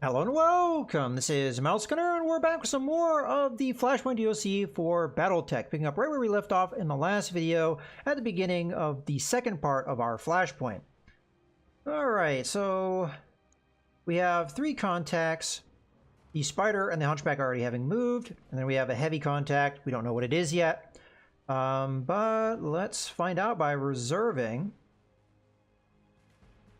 Hello and welcome, this is Mousegunner, and we're back with some more of the Flashpoint DLC for BattleTech, picking up right where we left off in the last video at the beginning of the second part of our Flashpoint. Alright, so we have three contacts, the Spider and the Hunchback already having moved, and then we have a heavy contact. We don't know what it is yet, but let's find out by reserving.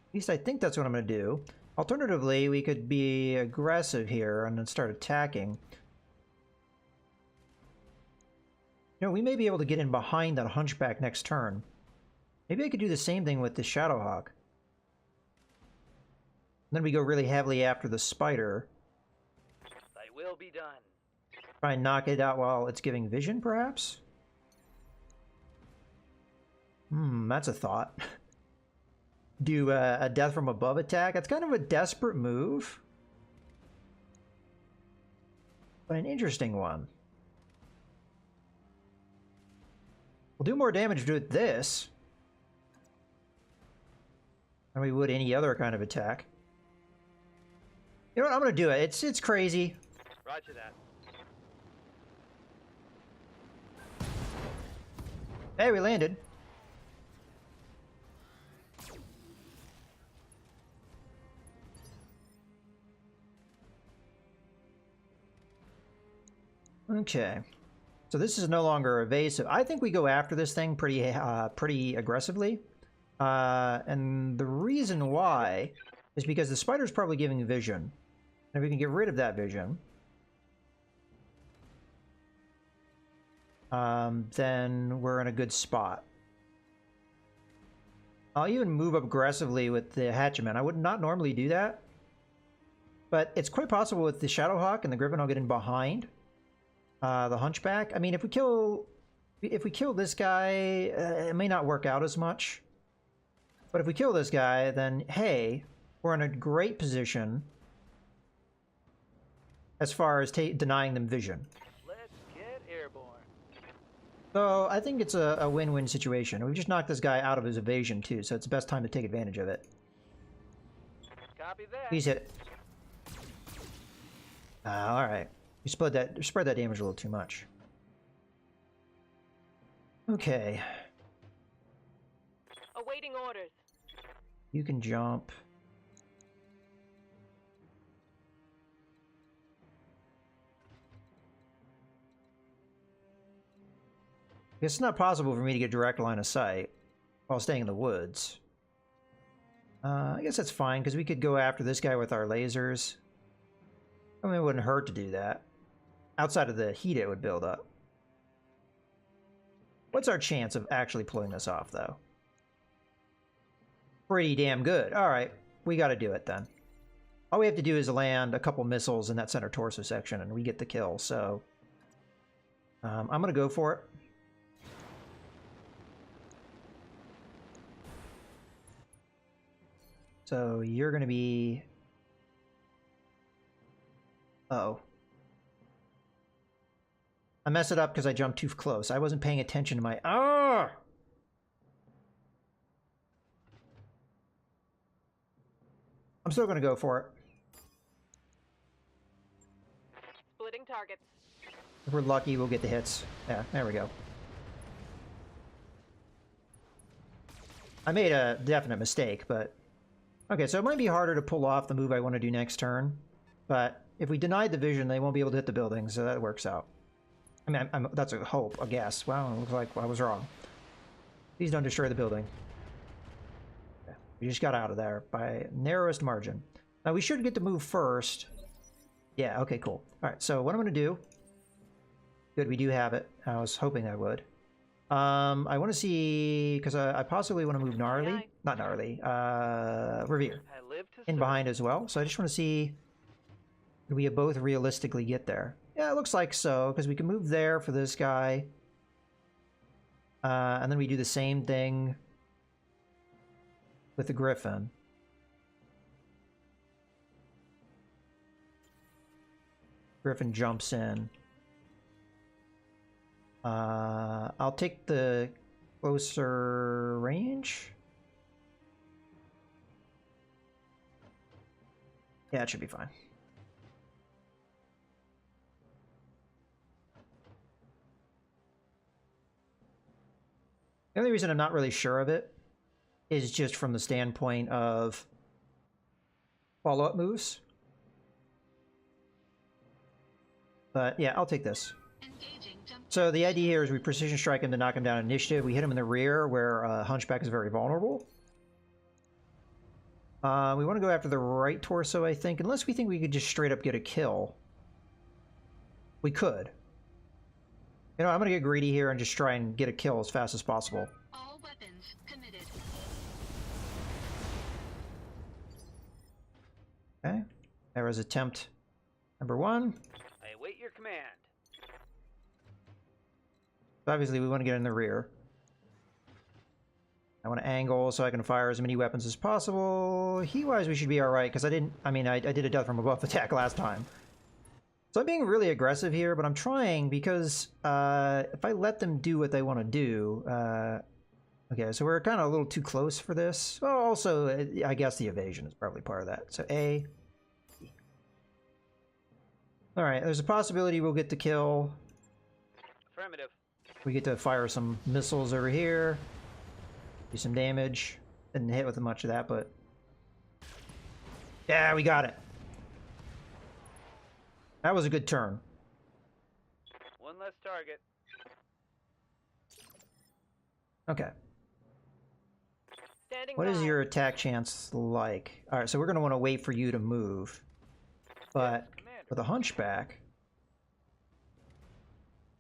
At least I think that's what I'm going to do. Alternatively, we could be aggressive here and then start attacking. You know, we may be able to get in behind that Hunchback next turn. Maybe I could do the same thing with the Shadowhawk. Then we go really heavily after the Spider. They will be done. Try and knock it out while it's giving vision, perhaps? That's a thought. Do a death from above attack. That's kind of a desperate move, but an interesting one. We'll do more damage with this than we would any other kind of attack. You know what? I'm gonna do it. It's crazy. Roger that. Hey, we landed. Okay, so this is no longer evasive. I think we go after this thing pretty aggressively, and the reason why is because the Spider's probably giving vision, and if we can get rid of that vision, then we're in a good spot. I'll even move up aggressively with the Hatchman. I would not normally do that, but it's quite possible with the Shadowhawk and the Griffin I'll get in behind the Hunchback. I mean, if we kill this guy, it may not work out as much. But if we kill this guy, then hey, we're in a great position as far as denying them vision. Let's get airborne. So I think it's a win-win situation. We've just knocked this guy out of his evasion too, so it's the best time to take advantage of it. Copy that. Please hit it. All right. You spread that damage a little too much. Okay. Awaiting orders. You can jump. It's not possible for me to get direct line of sight while staying in the woods. I guess that's fine, because we could go after this guy with our lasers. I mean, it wouldn't hurt to do that. Outside of the heat it would build up. What's our chance of actually pulling this off, though? Pretty damn good. Alright, we gotta do it then. All we have to do is land a couple missiles in that center torso section and we get the kill, so... I'm gonna go for it. So you're gonna be... Uh-oh. I messed it up because I jumped too close. I wasn't paying attention to my... Ah! I'm still going to go for it. Splitting targets. If we're lucky, we'll get the hits. Yeah, there we go. I made a definite mistake, but... Okay, so it might be harder to pull off the move I want to do next turn. But if we denied the vision, they won't be able to hit the building, so that works out. I mean, that's a hope, a guess. Wow, it looks like I was wrong. Please don't destroy the building. Okay, we just got out of there by narrowest margin. Now, we should get to move first. Yeah, okay, cool. All right, so what I'm going to do... Good, we do have it. I was hoping I would. I want to see... Because I possibly want to move Gnarly. Not Gnarly. Revere. In behind as well. So I just want to see... Do we both realistically get there? Yeah, it looks like so, because we can move there for this guy. And then we do the same thing with the Griffin. Griffin jumps in. I'll take the closer range. Yeah, it should be fine. The only reason I'm not really sure of it is just from the standpoint of follow-up moves. But yeah, I'll take this. So the idea here is we precision strike him to knock him down initiative. We hit him in the rear where Hunchback is very vulnerable. We want to go after the right torso, I think, unless we think we could just straight up get a kill. We could. You know, I'm going to get greedy here and just try and get a kill as fast as possible. All weapons committed. Okay. There was attempt number 1. I await your command. Obviously, we want to get in the rear. I want to angle so I can fire as many weapons as possible. Heat-wise, we should be all right, because I did a death from above attack last time. So I'm being really aggressive here, but I'm trying because if I let them do what they want to do... okay, so we're kind of a little too close for this. Well, also, I guess the evasion is probably part of that. So A. All right, there's a possibility we'll get the kill. Affirmative. We get to fire some missiles over here. Do some damage. Didn't hit with much of that, but... yeah, we got it. That was a good turn. One less target. Okay. Standing What by. is your attack chance like? Alright, so we're going to want to wait for you to move. But Yes, Commander. with a Hunchback,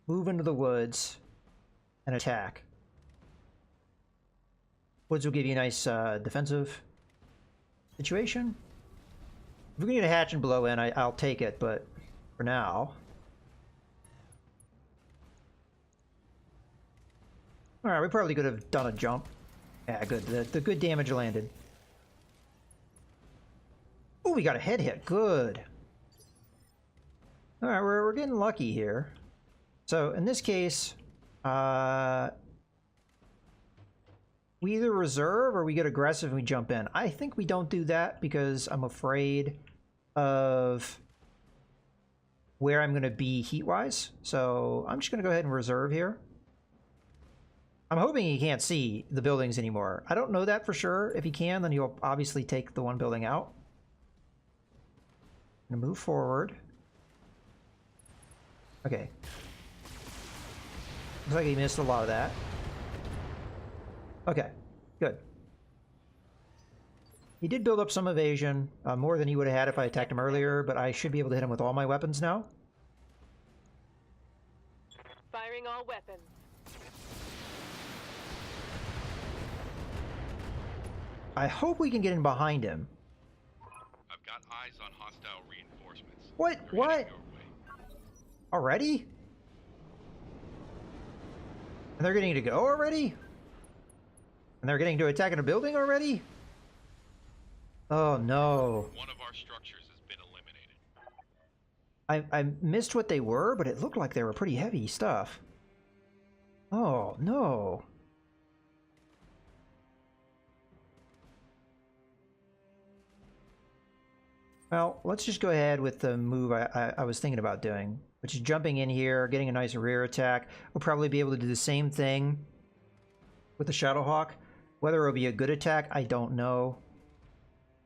move into the woods and attack. Woods will give you a nice defensive situation. If we need a hatch and blow in, I'll take it, but for now... Alright, we probably could have done a jump. Yeah, good. The good damage landed. Oh, we got a head hit. Good. Alright, we're getting lucky here. So, in this case, we either reserve or we get aggressive and we jump in. I think we don't do that because I'm afraid of where I'm going to be heat-wise. So, I'm just going to go ahead and reserve here. I'm hoping he can't see the buildings anymore. I don't know that for sure. If he can, then he'll obviously take the one building out. I'm gonna move forward. Okay. Looks like he missed a lot of that. Okay, good. He did build up some evasion, more than he would have had if I attacked him earlier, but I should be able to hit him with all my weapons now. Firing all weapons. I hope we can get in behind him. I've got eyes on hostile reinforcements. What? They're What? heading your way. Already? And they're getting to go already? And they're getting to attack in a building already? Oh no. One of our structures has been eliminated. I missed what they were, but it looked like they were pretty heavy stuff. Oh no. Well, let's just go ahead with the move I was thinking about doing, which is jumping in here, getting a nice rear attack. We'll probably be able to do the same thing with the Shadowhawk. Whether it'll be a good attack, I don't know.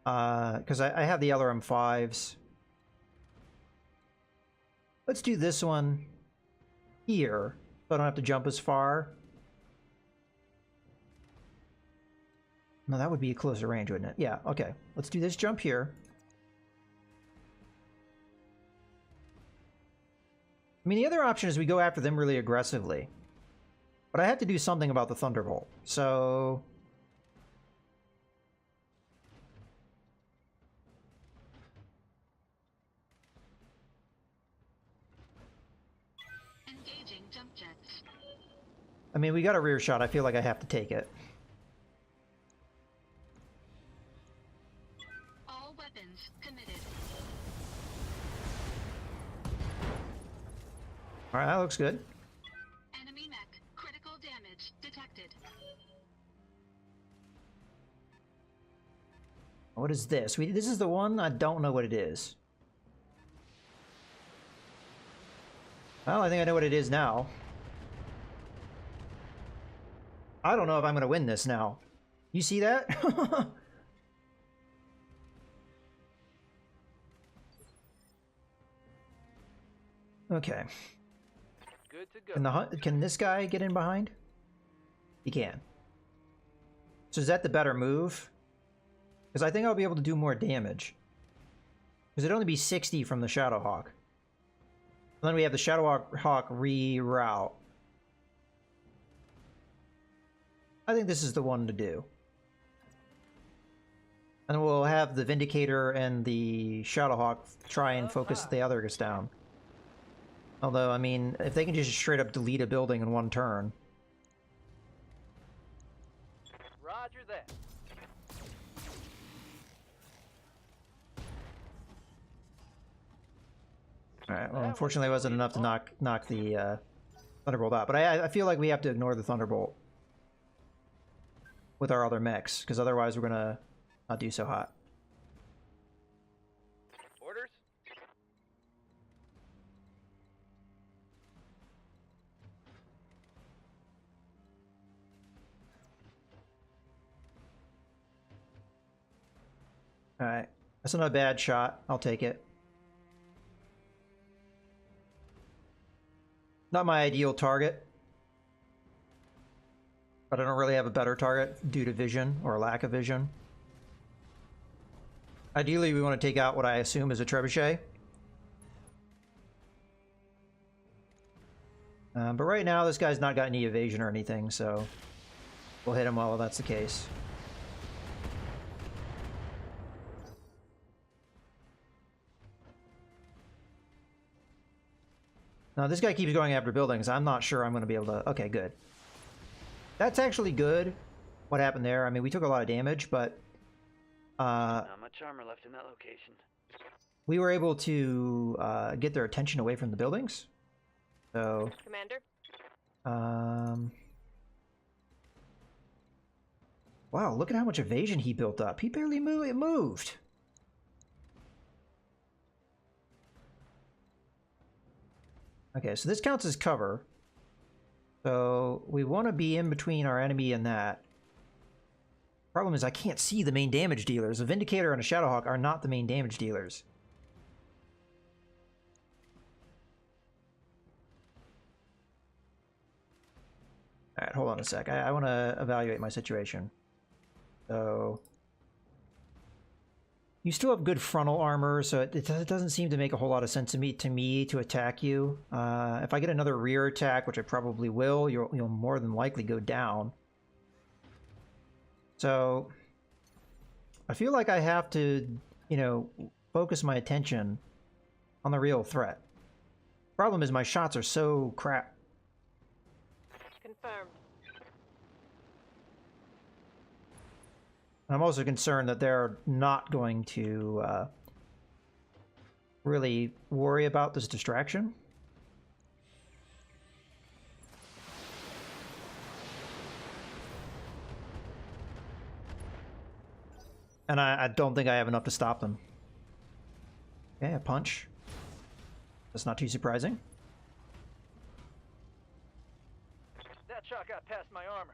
Because I have the LRM-5s. Let's do this one here, so I don't have to jump as far. No, that would be a closer range, wouldn't it? Yeah, okay. Let's do this jump here. I mean, the other option is we go after them really aggressively. But I have to do something about the Thunderbolt, so... Engaging jump jets. I mean, we got a rear shot. I feel like I have to take it. All weapons committed. Alright, that looks good. Enemy mech. Critical damage detected. What is this? This is the one? I don't know what it is. Well, I think I know what it is now. I don't know if I'm gonna win this now. You see that? Okay. Good to go. Can this guy get in behind? He can. So is that the better move? Because I think I'll be able to do more damage. Because it'd only be 60 from the Shadowhawk. And then we have the Shadowhawk reroute. I think this is the one to do. And we'll have the Vindicator and the Shadowhawk try and focus the other guys down. Although, I mean, if they can just straight up delete a building in one turn. Roger that. Alright, well, unfortunately it wasn't enough to knock the Thunderbolt out. But I feel like we have to ignore the Thunderbolt with our other mechs, because otherwise we're gonna not do so hot. Orders? Alright, that's not a bad shot. I'll take it. Not my ideal target, but I don't really have a better target due to vision or lack of vision. Ideally, we want to take out what I assume is a trebuchet. But right now, this guy's not got any evasion or anything, so we'll hit him while that's the case. Now, this guy keeps going after buildings. I'm not sure I'm going to be able to... Okay, good. That's actually good, what happened there. I mean, we took a lot of damage, but... Not much armor left in that location. we were able to get their attention away from the buildings. So... Commander? Wow, look at how much evasion he built up. He barely moved. Okay, so this counts as cover. So we want to be in between our enemy and that. Problem is I can't see the main damage dealers. A Vindicator and a Shadowhawk are not the main damage dealers. Alright, hold on a sec. I want to evaluate my situation. So... you still have good frontal armor, so it doesn't seem to make a whole lot of sense to me to attack you. If I get another rear attack, which I probably will, you'll more than likely go down. So I feel like I have to, you know, focus my attention on the real threat. Problem is my shots are so crap. Confirmed. I'm also concerned that they're not going to really worry about this distraction. And I don't think I have enough to stop them. Okay, a punch. That's not too surprising. That shot got past my armor.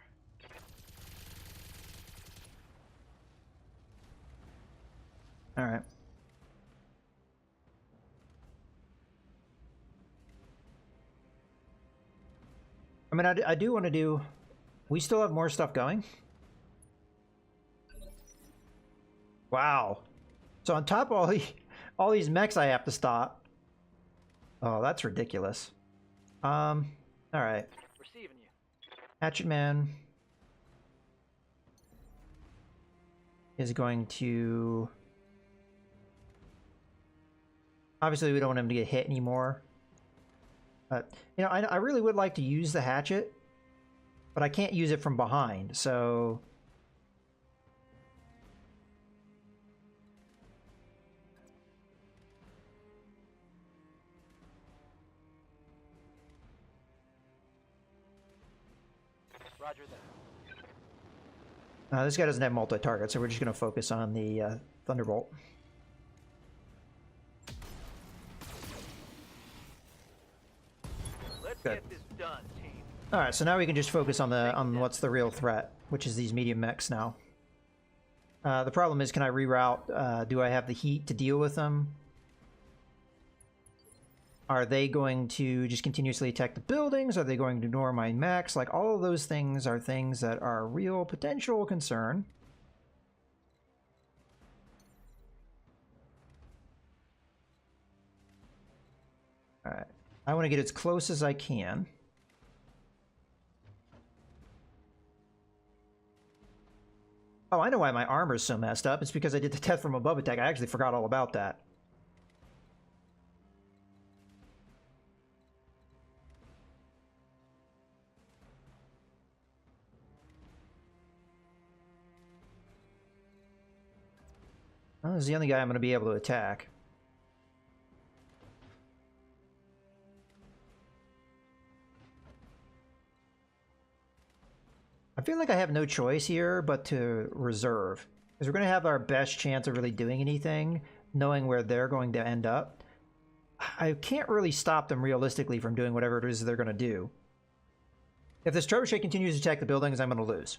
All right. I mean, I do want to do... we still have more stuff going? Wow. So on top of all these mechs I have to stop. Oh, that's ridiculous. All right. Receiving you. Hatchet Man is going to... obviously, we don't want him to get hit anymore. But, you know, I really would like to use the hatchet, but I can't use it from behind, so... Roger that. this guy doesn't have multi-target, so we're just going to focus on the Thunderbolt. Let's Good. get this done, team. All right, so now we can just focus on what's the real threat, which is these medium mechs now. The problem is, can I reroute? Do I have the heat to deal with them? Are they going to just continuously attack the buildings? Are they going to ignore my mechs? Like, all of those things are things that are a real potential concern. All right, I want to get as close as I can. Oh, I know why my armor's so messed up. It's because I did the death from above attack. I actually forgot all about that. Well, this is the only guy I'm going to be able to attack. I feel like I have no choice here but to reserve. Because we're going to have our best chance of really doing anything, knowing where they're going to end up. I can't really stop them realistically from doing whatever it is they're going to do. If this trebuchet continues to attack the buildings, I'm going to lose.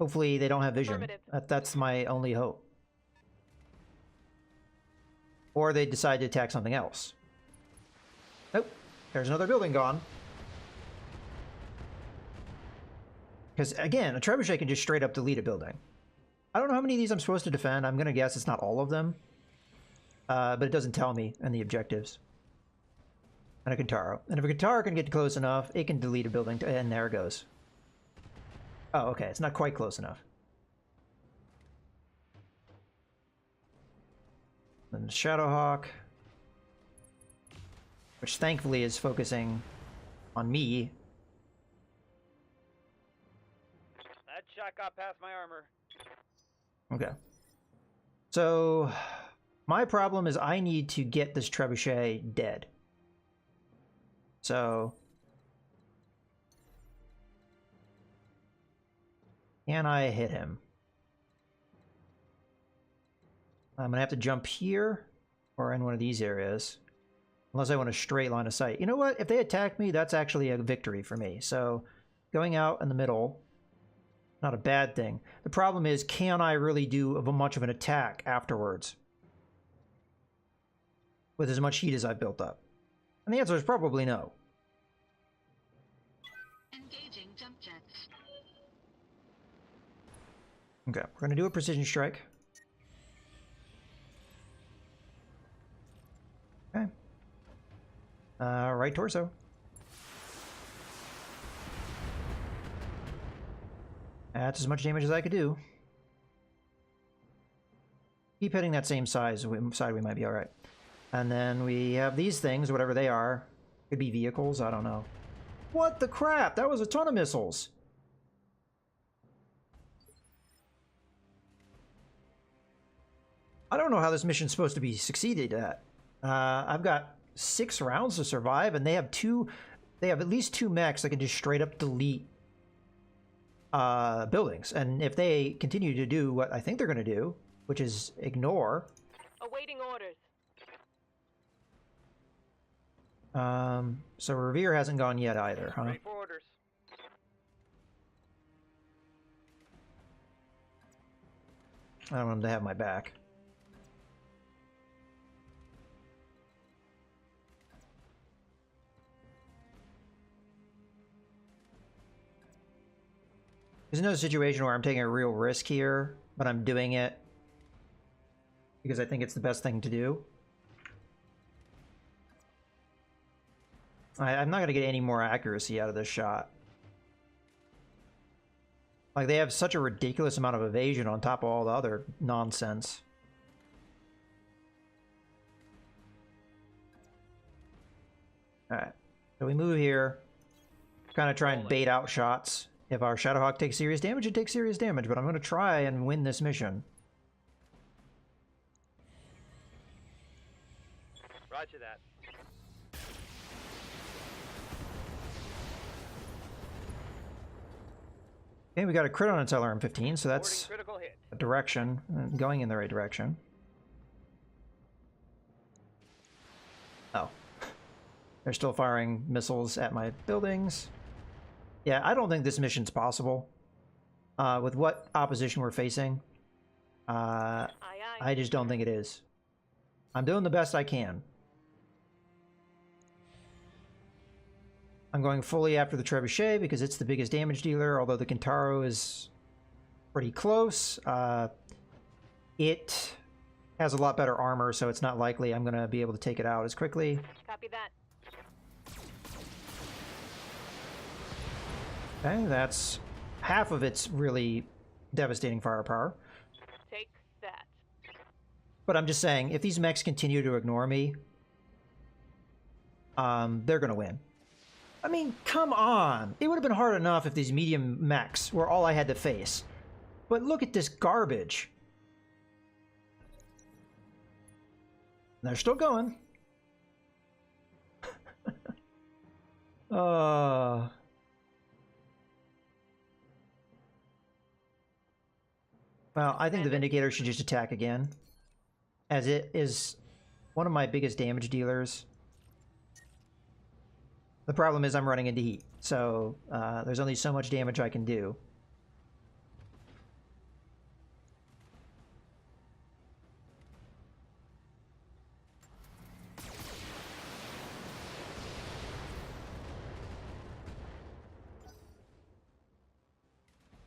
Hopefully they don't have vision. That's my only hope. Or they decide to attack something else. Nope. There's another building gone. Because, again, a trebuchet can just straight up delete a building. I don't know how many of these I'm supposed to defend. I'm going to guess it's not all of them. But it doesn't tell me in the objectives. And a Kintaro. And if a Kintaro can get close enough, it can delete a building, and there it goes. Oh, okay. It's not quite close enough. Then the Shadowhawk, which thankfully is focusing on me. That shot got past my armor. Okay. So, my problem is I need to get this trebuchet dead. So, can I hit him? I'm going to have to jump here or in one of these areas. Unless I want a straight line of sight. You know what? If they attack me, that's actually a victory for me. So, going out in the middle, not a bad thing. The problem is, can I really do much of an attack afterwards? With as much heat as I've built up? And the answer is probably no. Engaging jump jets. Okay, we're going to do a precision strike. Okay. Right torso. That's as much damage as I could do. Keep hitting that same side, we might be alright. And then we have these things, whatever they are. Could be vehicles, I don't know. What the crap? That was a ton of missiles! I don't know how this mission's supposed to be succeeded at. I've got 6 rounds to survive, and they have at least 2 mechs that can just straight up delete buildings. And if they continue to do what I think they're going to do, which is ignore. Awaiting orders. So Revere hasn't gone yet either, huh? Ready for orders. I don't want them to have my back. There's no situation where I'm taking a real risk here, but I'm doing it because I think it's the best thing to do. I'm not going to get any more accuracy out of this shot. Like, they have such a ridiculous amount of evasion on top of all the other nonsense. Alright, so we move here. Kind of try and bait out shots. If our Shadowhawk takes serious damage, it takes serious damage, but I'm going to try and win this mission. Roger that. Okay, we got a crit on its LRM-15, so that's Critical hit. a direction, going in the right direction. Oh. They're still firing missiles at my buildings. Yeah, I don't think this mission's possible. With what opposition we're facing, Aye, aye. I just don't think it is. I'm doing the best I can. I'm going fully after the Trebuchet because it's the biggest damage dealer, although the Kintaro is pretty close. It has a lot better armor, so it's not likely I'm going to be able to take it out as quickly. Copy that. Okay, that's half of its really devastating firepower. Take that. But I'm just saying, if these mechs continue to ignore me, they're going to win. I mean, come on! It would have been hard enough if these medium mechs were all I had to face. But look at this garbage. They're still going. Well, I think the Vindicator should just attack again, as it is one of my biggest damage dealers. The problem is I'm running into heat, so there's only so much damage I can do.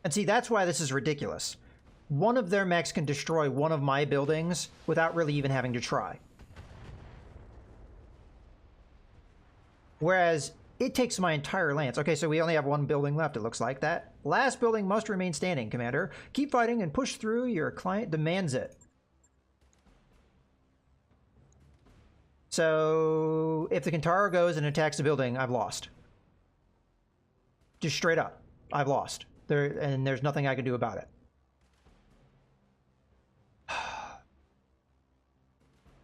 And see, that's why this is ridiculous. One of their mechs can destroy one of my buildings without really even having to try. Whereas it takes my entire lance. Okay, so we only have one building left, it looks like. That last building must remain standing, Commander. Keep fighting and push through. Your client demands it. So if the Kintaro goes and attacks the building, I've lost. Just straight up, I've lost. And there's nothing I can do about it.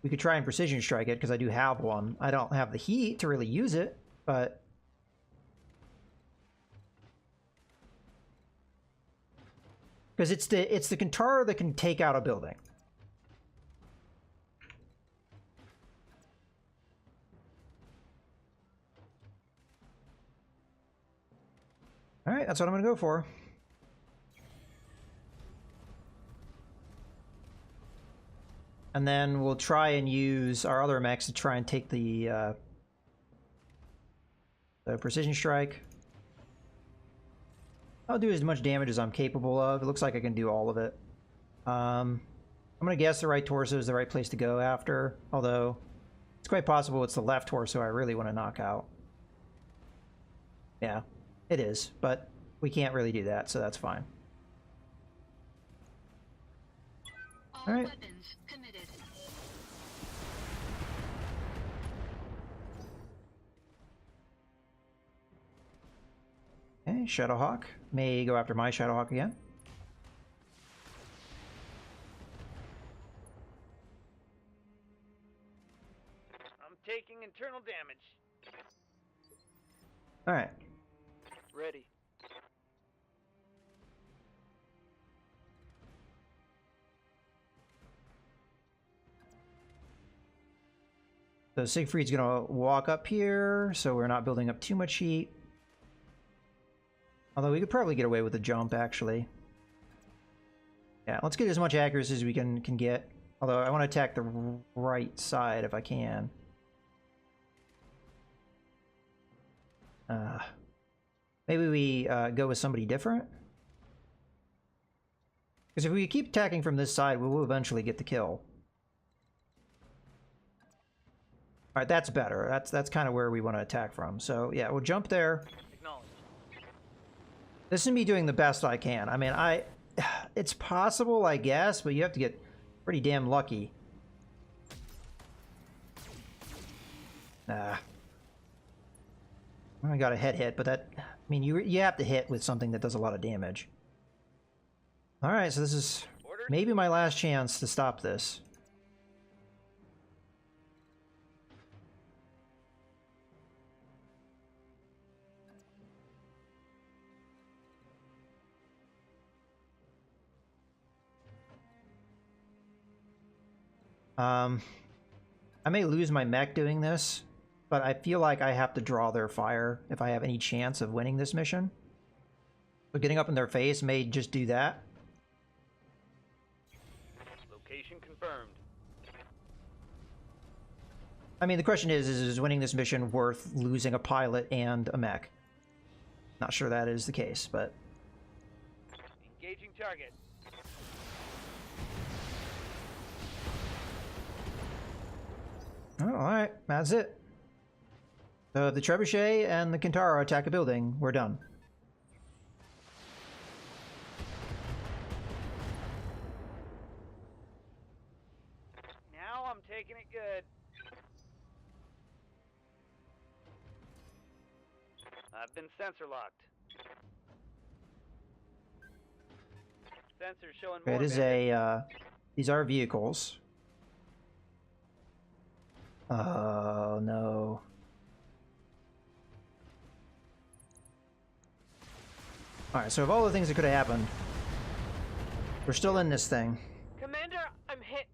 We could try and precision strike it because I do have one. I don't have the heat to really use it, but because it's the Kintaro that can take out a building. All right, that's what I'm going to go for. And then we'll try and use our other mechs to try and take the precision strike. I'll do as much damage as I'm capable of. It looks like I can do all of it. I'm going to guess the right torso is the right place to go after, although it's quite possible it's the left torso I really want to knock out. Yeah, it is, but we can't really do that, so that's fine. All right. weapons committed. Okay, Shadowhawk may go after my Shadowhawk again. I'm taking internal damage. All right. Ready. So Siegfried's gonna walk up here, so we're not building up too much heat. Although we could probably get away with a jump, actually. Yeah, let's get as much accuracy as we can get. Although I want to attack the right side if I can. Maybe we go with somebody different? Because if we keep attacking from this side, we will eventually get the kill. Alright, that's better. That's kind of where we want to attack from. So, yeah, we'll jump there. Acknowledged. This is me doing the best I can. I mean, it's possible, I guess, but you have to get pretty damn lucky. Nah. I got a head hit, but that... I mean, you have to hit with something that does a lot of damage. Alright, so this is maybe my last chance to stop this. I may lose my mech doing this, but I feel like I have to draw their fire if I have any chance of winning this mission. So getting up in their face may just do that. Location confirmed. I mean, the question is winning this mission worth losing a pilot and a mech? Not sure that is the case, but... Engaging target. Oh, alright, that's it. So if the Trebuchet and the Kintaro attack a building, we're done. Now I'm taking it good. I've been sensor locked. Sensor showing more. It is a, these are vehicles. Oh, no. Alright, so of all the things that could have happened, we're still in this thing. Commander, I'm hit.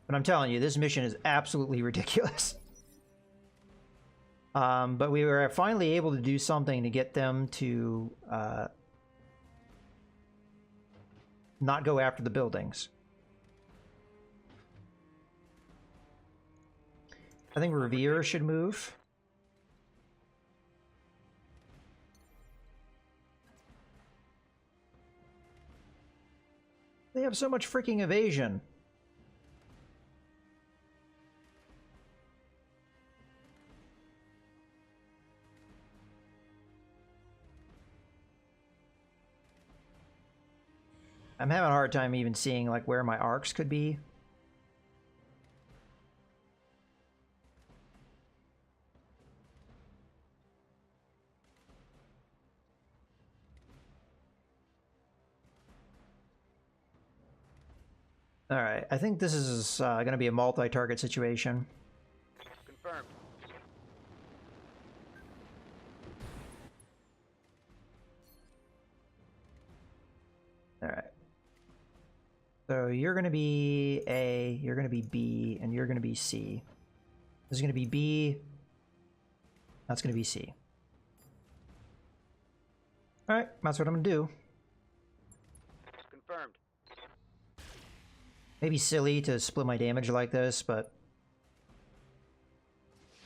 But I'm telling you, this mission is absolutely ridiculous. But we were finally able to do something to get them to not go after the buildings. I think Revere should move. They have so much freaking evasion. I'm having a hard time even seeing like where my arcs could be. All right, I think this is going to be a multi-target situation. Confirmed. All right. So you're going to be A, you're going to be B, and you're going to be C. This is going to be B. That's going to be C. All right, that's what I'm going to do. Confirmed. Maybe silly to split my damage like this, but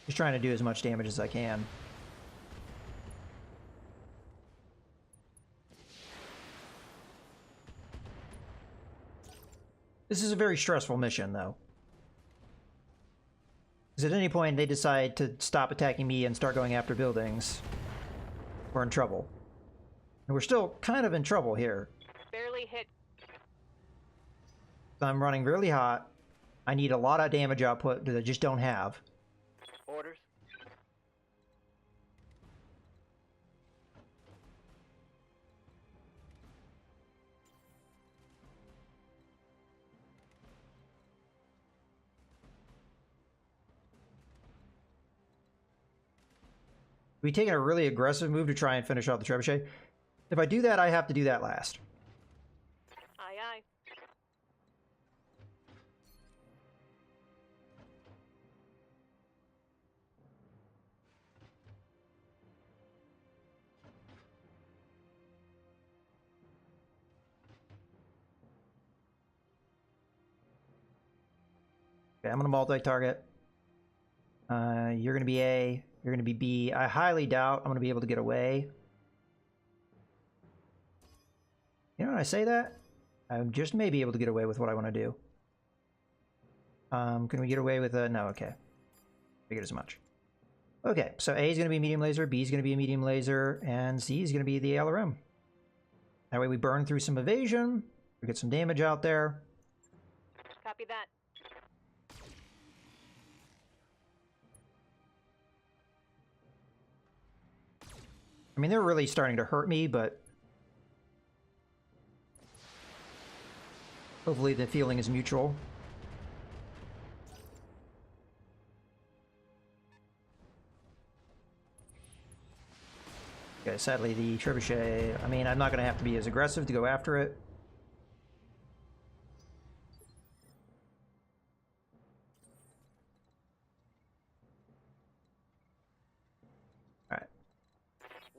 just trying to do as much damage as I can. This is a very stressful mission, though. Because at any point they decide to stop attacking me and start going after buildings, we're in trouble. And we're still kind of in trouble here. Barely hit. I'm running really hot. I need a lot of damage output that I just don't have. Orders. We taking a really aggressive move to try and finish off the trebuchet. If I do that, I have to do that last. Aye, aye. Okay, I'm gonna multi-target. You're gonna be A. You're gonna be B. I highly doubt I'm gonna be able to get away. You know, when I say that, I just may be able to get away with what I want to do. Can we get away with a... No, okay. Figured as much. Okay, so A is going to be a medium laser, B is going to be a medium laser, and C is going to be the LRM. That way we burn through some evasion, we get some damage out there. Copy that. I mean, they're really starting to hurt me, but hopefully the feeling is mutual. Okay, sadly the trebuchet, I mean, I'm not going to have to be as aggressive to go after it.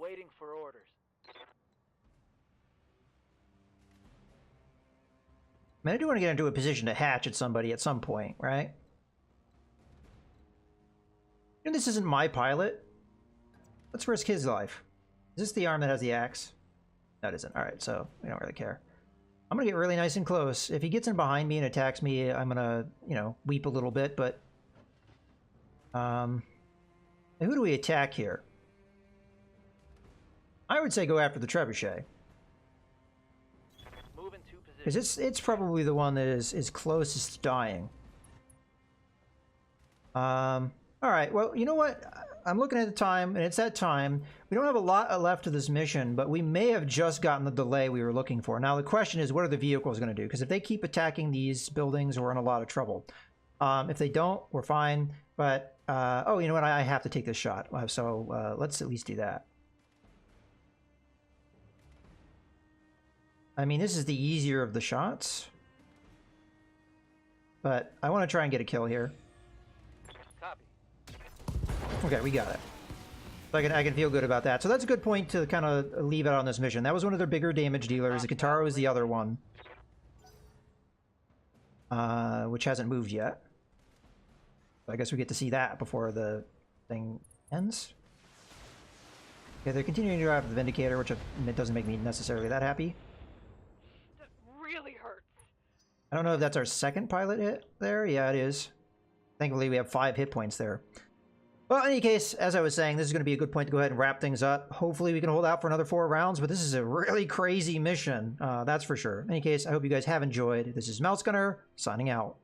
Waiting for orders. I mean, I do want to get into a position to hatch at somebody at some point, right? And this isn't my pilot. Let's risk his life. Is this the arm that has the axe? No, it isn't. Alright, so we don't really care. I'm gonna get really nice and close. If he gets in behind me and attacks me, I'm gonna, you know, weep a little bit, but... who do we attack here? I would say go after the trebuchet. Move into position. Because it's probably the one that is closest to dying. Alright, well, you know what? I'm looking at the time, and it's that time. We don't have a lot left of this mission, but we may have just gotten the delay we were looking for. Now, the question is, what are the vehicles going to do? Because if they keep attacking these buildings, we're in a lot of trouble. If they don't, we're fine. But, oh, you know what? I have to take this shot. So let's at least do that. I mean, this is the easier of the shots. But I want to try and get a kill here. Copy. Okay, we got it. So I can feel good about that. So that's a good point to kind of leave out on this mission. That was one of their bigger damage dealers. The Katara was the other one. Which hasn't moved yet. I guess we get to see that before the thing ends. Okay, they're continuing to drive the Vindicator, which it doesn't make me necessarily that happy. That really hurts. I don't know if that's our second pilot hit there. Yeah, it is. Thankfully, we have 5 hit points there. Well, in any case, as I was saying, this is going to be a good point to go ahead and wrap things up. Hopefully, we can hold out for another 4 rounds, but this is a really crazy mission, that's for sure. In any case, I hope you guys have enjoyed. This is Mouse Gunner, signing out.